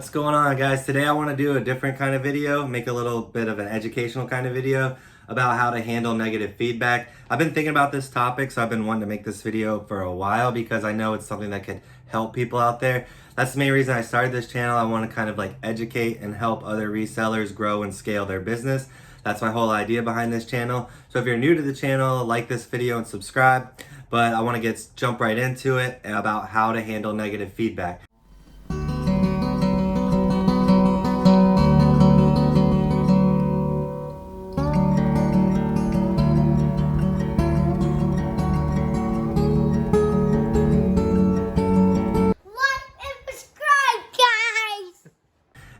What's going on, guys? Today I want to do a different kind of video, make a little bit of an educational kind of video about how to handle negative feedback. I've been thinking about this topic, so I've been wanting to make this video for a while because I know it's something that could help people out there. That's the main reason I started this channel. I want to kind of like educate and help other resellers grow and scale their business. That's my whole idea behind this channel. So if you're new to the channel, like this video and subscribe. But I want to jump right into it about how to handle negative feedback.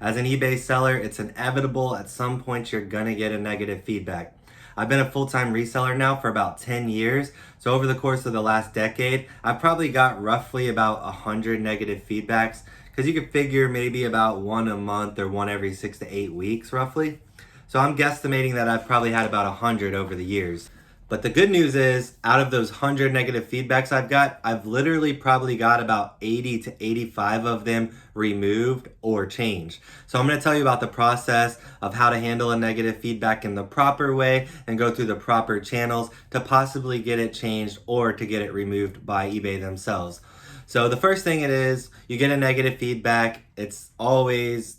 As an eBay seller, it's inevitable at some point you're gonna get a negative feedback. I've been a full-time reseller now for about 10 years. So over the course of the last decade, I've probably got roughly about 100 negative feedbacks, because you could figure maybe about one a month or one every 6 to 8 weeks roughly. So I'm guesstimating that I've probably had about 100 over the years. But the good news is, out of those 100 negative feedbacks I've got, I've literally probably got about 80 to 85 of them removed or changed. So I'm going to tell you about the process of how to handle a negative feedback in the proper way and go through the proper channels to possibly get it changed or to get it removed by eBay themselves. So the first thing it is, you get a negative feedback. It's always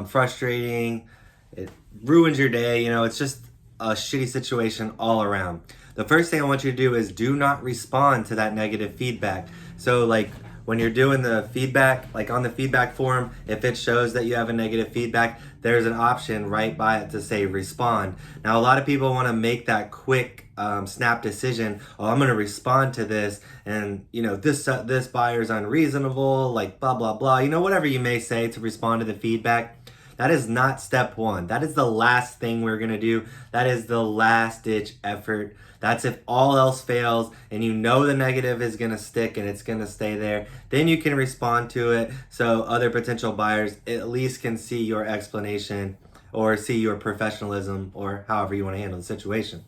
frustrating. It ruins your day. It's just a shitty situation all around. The first thing I want you to do is do not respond to that negative feedback. So like when you're doing the feedback, like on the feedback form, if it shows that you have a negative feedback, there's an option right by it to say respond. Now a lot of people want to make that quick snap decision. Oh, I'm going to respond to this, and this buyer's unreasonable, like blah blah blah. Whatever you may say to respond to the feedback. That is not step one. That is the last thing we're going to do. That is the last ditch effort. That's if all else fails and you know the negative is going to stick and it's going to stay there. Then you can respond to it so other potential buyers at least can see your explanation or see your professionalism or however you want to handle the situation.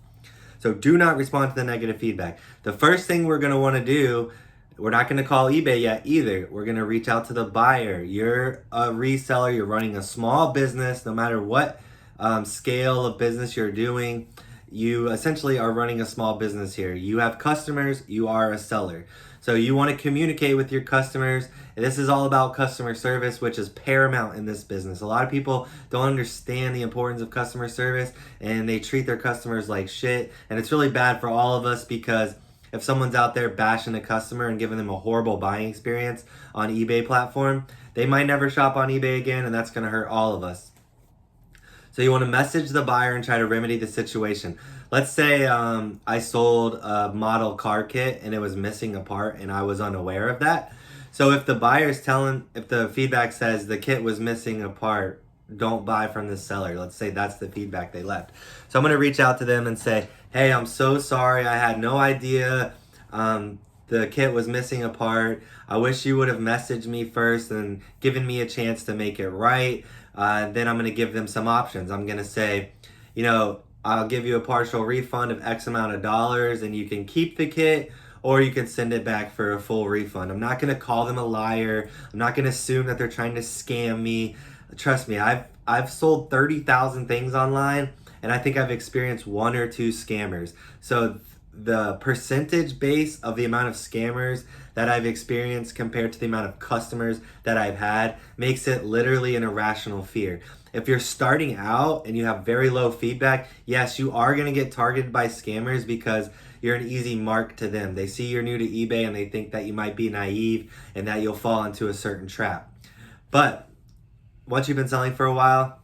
So do not respond to the negative feedback. The first thing we're going to want to do, we're not going to call eBay yet either. We're going to reach out to the buyer. You're a reseller. You're running a small business. No matter what scale of business you're doing, you essentially are running a small business here. You have customers. You are a seller. So you want to communicate with your customers. This is all about customer service, which is paramount in this business. A lot of people don't understand the importance of customer service, and they treat their customers like shit. And it's really bad for all of us, because if someone's out there bashing a customer and giving them a horrible buying experience on eBay platform, they might never shop on eBay again, and that's going to hurt all of us. So you want to message the buyer and try to remedy the situation. Let's say I sold a model car kit and it was missing a part and I was unaware of that. So if the if the feedback says the kit was missing a part, don't buy from the seller. Let's say that's the feedback they left. So I'm going to reach out to them and say, hey, I'm so sorry. I had no idea the kit was missing a part. I wish you would have messaged me first and given me a chance to make it right. Then I'm going to give them some options. I'm going to say, I'll give you a partial refund of X amount of dollars and you can keep the kit, or you can send it back for a full refund. I'm not going to call them a liar. I'm not going to assume that they're trying to scam me. Trust me, I've sold 30,000 things online, and I think I've experienced one or two scammers. So the percentage base of the amount of scammers that I've experienced compared to the amount of customers that I've had makes it literally an irrational fear. If you're starting out and you have very low feedback, yes, you are going to get targeted by scammers because you're an easy mark to them. They see you're new to eBay and they think that you might be naive and that you'll fall into a certain trap. But once you've been selling for a while,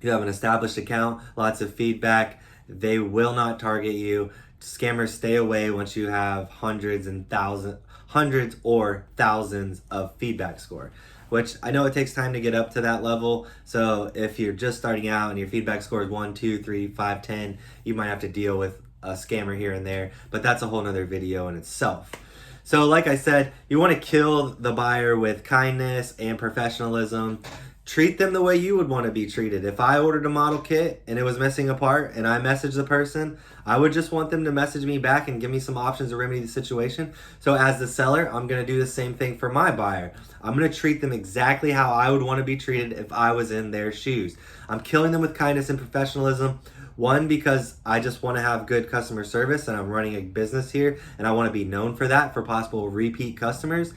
you have an established account, lots of feedback, they will not target you. Scammers stay away once you have hundreds or thousands of feedback score, which I know it takes time to get up to that level. So if you're just starting out and your feedback score is 1, 2, 3, 5, 10, you might have to deal with a scammer here and there, but that's a whole nother video in itself. So like I said, you want to kill the buyer with kindness and professionalism. treat them the way you would want to be treated. If I ordered a model kit and it was missing a part and I messaged the person, I would just want them to message me back and give me some options to remedy the situation. So as the seller, I'm going to do the same thing for my buyer. I'm going to treat them exactly how I would want to be treated if I was in their shoes. I'm killing them with kindness and professionalism. One, because I just want to have good customer service and I'm running a business here and I want to be known for that for possible repeat customers.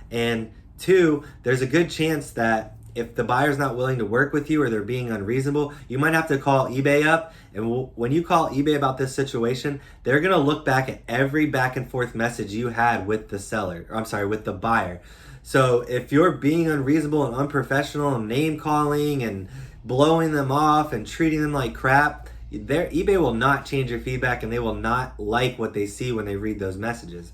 And two, there's a good chance that if the buyer's not willing to work with you or they're being unreasonable, you might have to call eBay up. And when you call eBay about this situation, they're going to look back at every back and forth message you had with the seller, or I'm sorry, with the buyer. So if you're being unreasonable and unprofessional and name calling and blowing them off and treating them like crap, eBay will not change your feedback and they will not like what they see when they read those messages.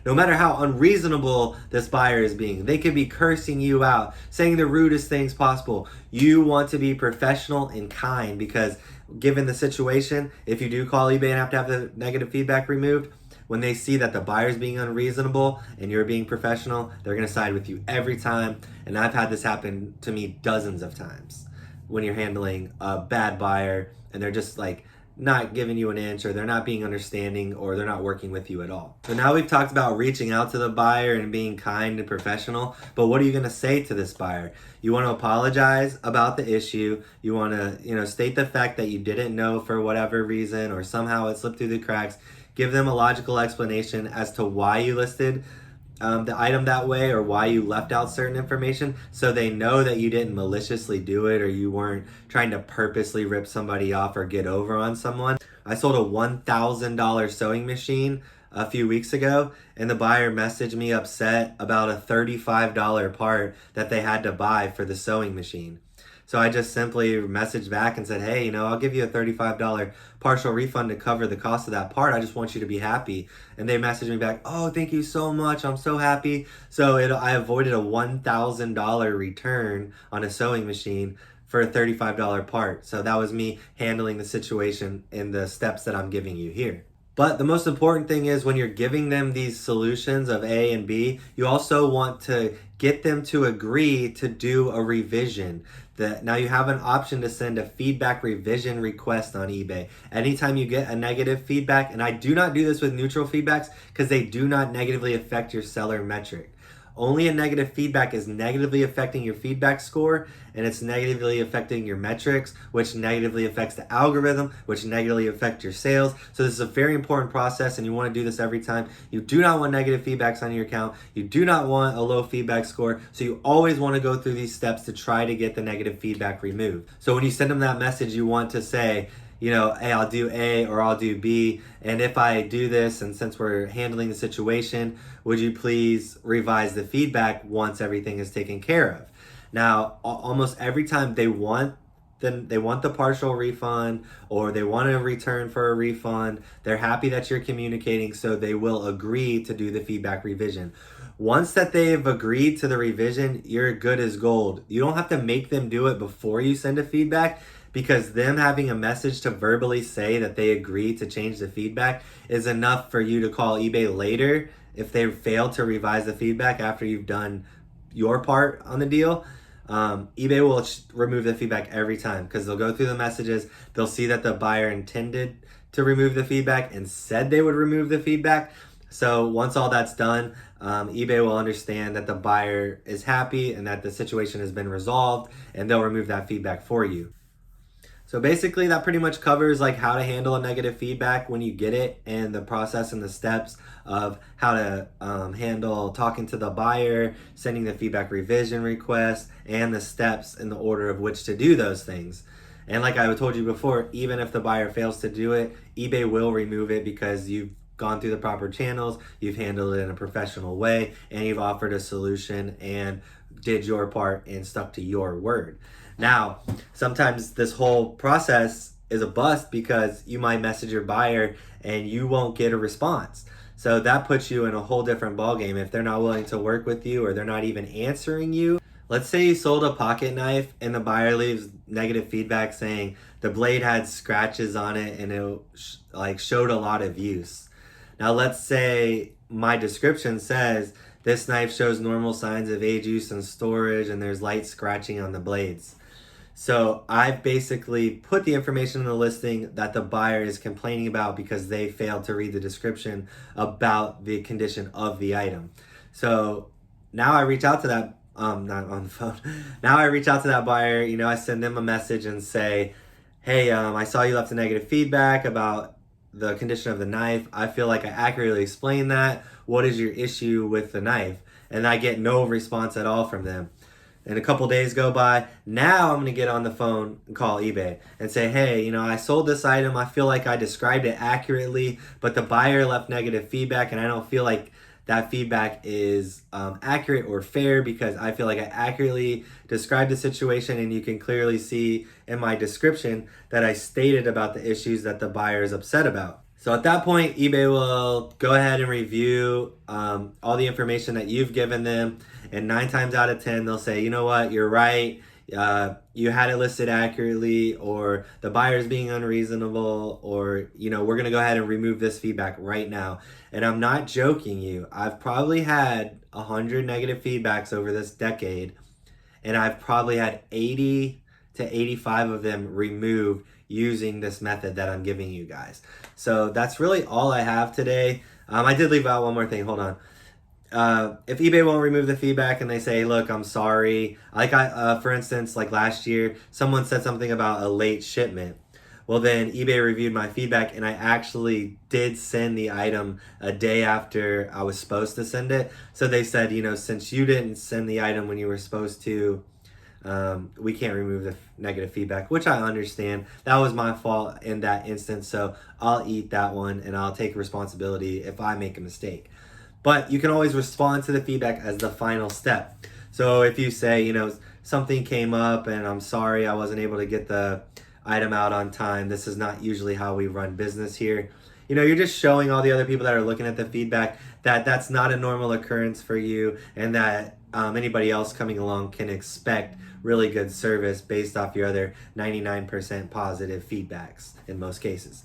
No matter how unreasonable this buyer is being, they could be cursing you out, saying the rudest things possible. You want to be professional and kind because given the situation, if you do call eBay and have to have the negative feedback removed, when they see that the buyer's being unreasonable and you're being professional, they're going to side with you every time. And I've had this happen to me dozens of times when you're handling a bad buyer and they're just like not giving you an inch, or they're not being understanding, or they're not working with you at all. So now we've talked about reaching out to the buyer and being kind and professional, but what are you going to say to this buyer? You want to apologize about the issue. You want to, state the fact that you didn't know for whatever reason, or somehow it slipped through the cracks. Give them a logical explanation as to why you listed the item that way or why you left out certain information, so they know that you didn't maliciously do it or you weren't trying to purposely rip somebody off or get over on someone. I sold a $1,000 sewing machine a few weeks ago and the buyer messaged me upset about a $35 part that they had to buy for the sewing machine. So I just simply messaged back and said, hey, I'll give you a $35 partial refund to cover the cost of that part. I just want you to be happy. And they messaged me back, oh, thank you so much. I'm so happy. So I avoided a $1,000 return on a sewing machine for a $35 part. So that was me handling the situation in the steps that I'm giving you here. But the most important thing is when you're giving them these solutions of A and B, you also want to get them to agree to do a revision. Now you have an option to send a feedback revision request on eBay. Anytime you get a negative feedback, and I do not do this with neutral feedbacks because they do not negatively affect your seller metric. Only a negative feedback is negatively affecting your feedback score, and it's negatively affecting your metrics, which negatively affects the algorithm, which negatively affects your sales. So this is a very important process, and you want to do this every time. You do not want negative feedbacks on your account. You do not want a low feedback score. So you always want to go through these steps to try to get the negative feedback removed. So when you send them that message, you want to say, hey, I'll do A or I'll do B. And if I do this, and since we're handling the situation, would you please revise the feedback once everything is taken care of? Now, almost every time they want the partial refund or they want a return for a refund, they're happy that you're communicating, so they will agree to do the feedback revision. Once that they've agreed to the revision, you're good as gold. You don't have to make them do it before you send a feedback, because them having a message to verbally say that they agree to change the feedback is enough for you to call eBay later if they fail to revise the feedback after you've done your part on the deal. eBay will remove the feedback every time because they'll go through the messages. They'll see that the buyer intended to remove the feedback and said they would remove the feedback. So once all that's done, eBay will understand that the buyer is happy and that the situation has been resolved, and they'll remove that feedback for you. So basically that pretty much covers like how to handle a negative feedback when you get it, and the process and the steps of how to handle talking to the buyer, sending the feedback revision request, and the steps in the order of which to do those things. And like I told you before, even if the buyer fails to do it, eBay will remove it because you've gone through the proper channels, you've handled it in a professional way, and you've offered a solution and did your part and stuck to your word. Now, sometimes this whole process is a bust because you might message your buyer and you won't get a response. So that puts you in a whole different ballgame if they're not willing to work with you or they're not even answering you. Let's say you sold a pocket knife and the buyer leaves negative feedback saying the blade had scratches on it and it showed a lot of use. Now let's say my description says This knife shows normal signs of age, use, and storage, and there's light scratching on the blades. So I've basically put the information in the listing that the buyer is complaining about because they failed to read the description about the condition of the item. So now I reach out to that, not on the phone. Now I reach out to that buyer, I send them a message and say, hey, I saw you left a negative feedback about the condition of the knife. I feel like I accurately explained that. What is your issue with the knife? And I get no response at all from them. And a couple days go by. Now I'm going to get on the phone and call eBay and say, hey, I sold this item. I feel like I described it accurately, but the buyer left negative feedback, and I don't feel like that feedback is accurate or fair because I feel like I accurately described the situation, and you can clearly see in my description that I stated about the issues that the buyer is upset about. So at that point, eBay will go ahead and review all the information that you've given them. And 9 times out of 10, they'll say, you know what, you're right. You had it listed accurately, or the buyer's being unreasonable, or, we're going to go ahead and remove this feedback right now. And I'm not joking you. I've probably had 100 negative feedbacks over this decade, and I've probably had 80 to 85 of them removed using this method that I'm giving you guys. So that's really all I have today. I did leave out one more thing. Hold on. If eBay won't remove the feedback and they say, look, I'm sorry. For instance, like last year, someone said something about a late shipment. Well, then eBay reviewed my feedback, and I actually did send the item a day after I was supposed to send it. So they said, since you didn't send the item when you were supposed to, we can't remove the negative feedback, which I understand. That was my fault in that instance. So I'll eat that one, and I'll take responsibility if I make a mistake. But you can always respond to the feedback as the final step. So if you say, something came up and I'm sorry I wasn't able to get the item out on time. This is not usually how we run business here. You're just showing all the other people that are looking at the feedback that that's not a normal occurrence for you, and that anybody else coming along can expect really good service based off your other 99% positive feedbacks in most cases.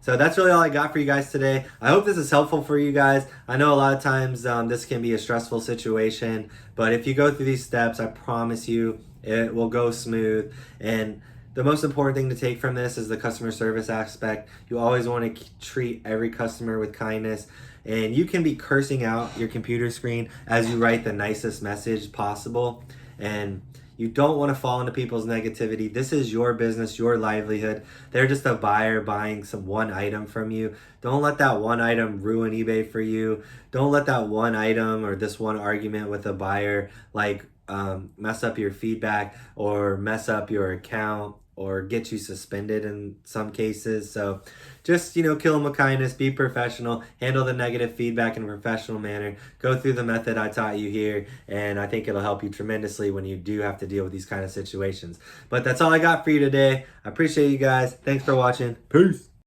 So that's really all I got for you guys today. I hope this is helpful for you guys. I know a lot of times this can be a stressful situation, but if you go through these steps, I promise you it will go smooth. And the most important thing to take from this is the customer service aspect. You always want to treat every customer with kindness. And you can be cursing out your computer screen as you write the nicest message possible. And you don't want to fall into people's negativity. This is your business, your livelihood. They're just a buyer buying one item from you. Don't let that one item ruin eBay for you. Don't let that one item or this one argument with a buyer mess up your feedback or mess up your account or get you suspended in some cases. So just, kill them with kindness, be professional, handle the negative feedback in a professional manner, go through the method I taught you here, and I think it'll help you tremendously when you do have to deal with these kind of situations. But that's all I got for you today. I appreciate you guys. Thanks for watching. Peace.